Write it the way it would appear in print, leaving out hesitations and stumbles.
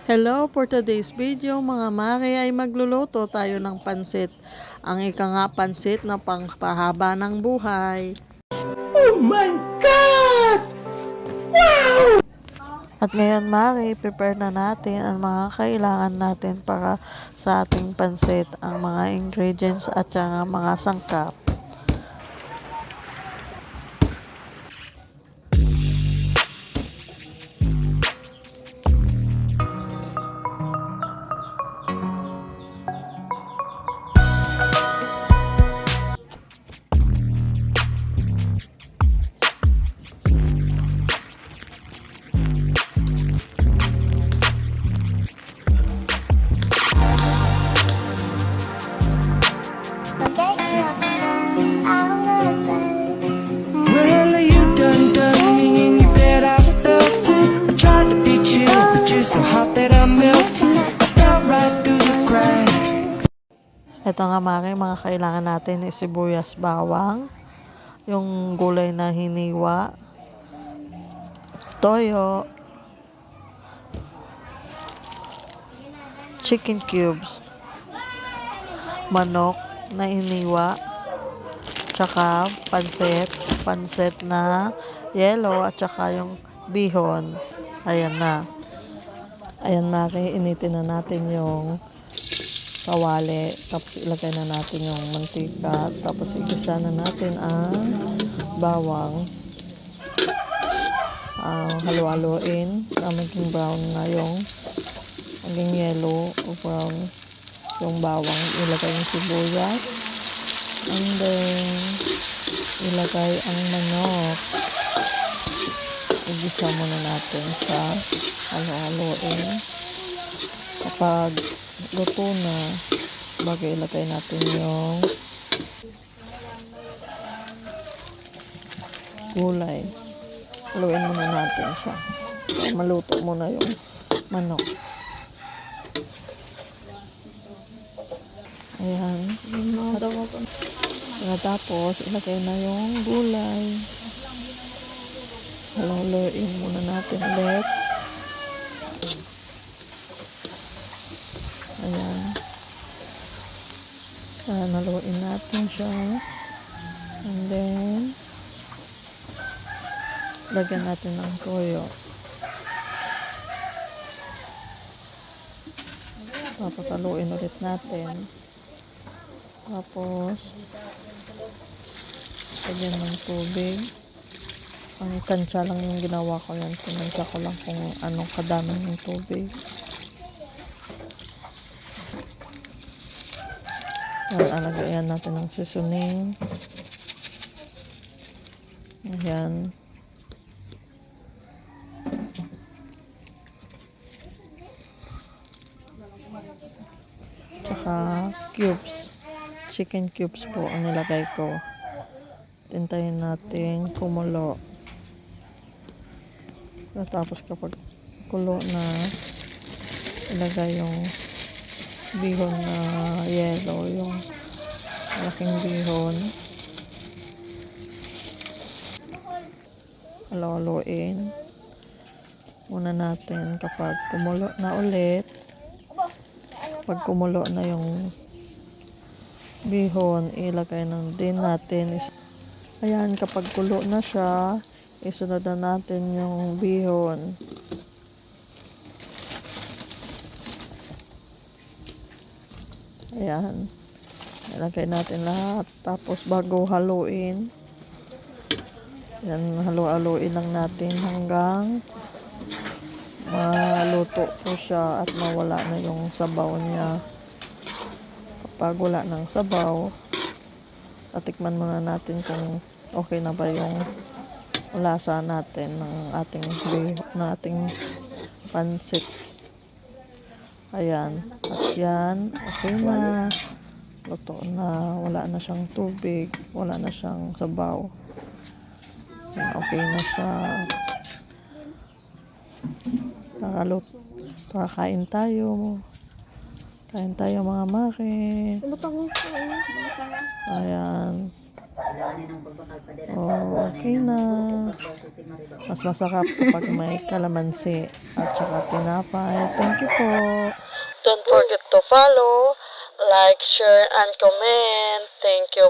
Hello, for today's video mga mare ay magluluto tayo ng pansit. Ang ika nga pansit na pangpahaba ng buhay. Oh my God! Wow! At ngayon mare, prepare na natin ang mga kailangan natin para sa ating pansit. Ang mga ingredients at ang mga sangkap. Well, you done me in your bed, I felt it. I tried to beat you, but you're so hot that I melted. I fell right through the cracks. Ito nga mga kailangan natin is sibuyas, bawang, yung gulay na hiniwa, toyo, chicken cubes, manok na hiniwa, tsaka pansit na yellow, at tsaka yung bihon. Ayan na. Ayan initin na natin yung kawali, tapos ilagay na natin yung mantika, tapos igisa na natin ang bawang. Halo-haloin na maging brown na yung maging yellow o brown yung bawang. Ilagay yung sibuyas, and then ilagay ang manok. Igisa muna natin sa halo-haloin. Kapag luto na, bagay ilagay natin yung gulay. Haluin muna natin siya. Maluto muna yung manok. Ayan. Tapos, ilagay na yung gulay. Haluin muna natin ulit. Ayan. Haluin natin siya. And then, lagyan natin ng toyo. Tapos, haluin ulit natin. Tapos, lagyan ng tubig. Ang tansya lang yung ginawa ko yan. Tinansya ko lang kung anong kadami ng tubig. Alagayan natin ng seasoning. Ayan. Tsaka cubes. Chicken cubes po ang nilagay ko. Tintayin natin kumulo. Tapos kapag kulo na, ilagay yung bihon na yellow, yung malaking bihon. Halo-haloin muna natin. Kapag kumulo na ulit, pag kumulo na yung bihon, ilagay din natin. Ayan, kapag kulo na siya, isunod na natin yung bihon. Ayan. Ilagay natin lahat. Tapos bago haluin, yan, halo-haloin lang natin hanggang maluto po siya at mawala na yung sabaw niya. Kapag wala ng sabaw, tatikman muna natin kung okay na ba yung lasa natin ng ating pansit. Ayan. At yan, okay na. Luto na. Wala na siyang tubig. Wala na siyang sabaw. Yan, okay na siya. Kain tayo. Kain tayo mga mare. Ayan. Oh, okay na. Mas masarap kapag may kalamansi at saka tinapay. Thank you po. Don't forget to follow, like, share, and comment. Thank you.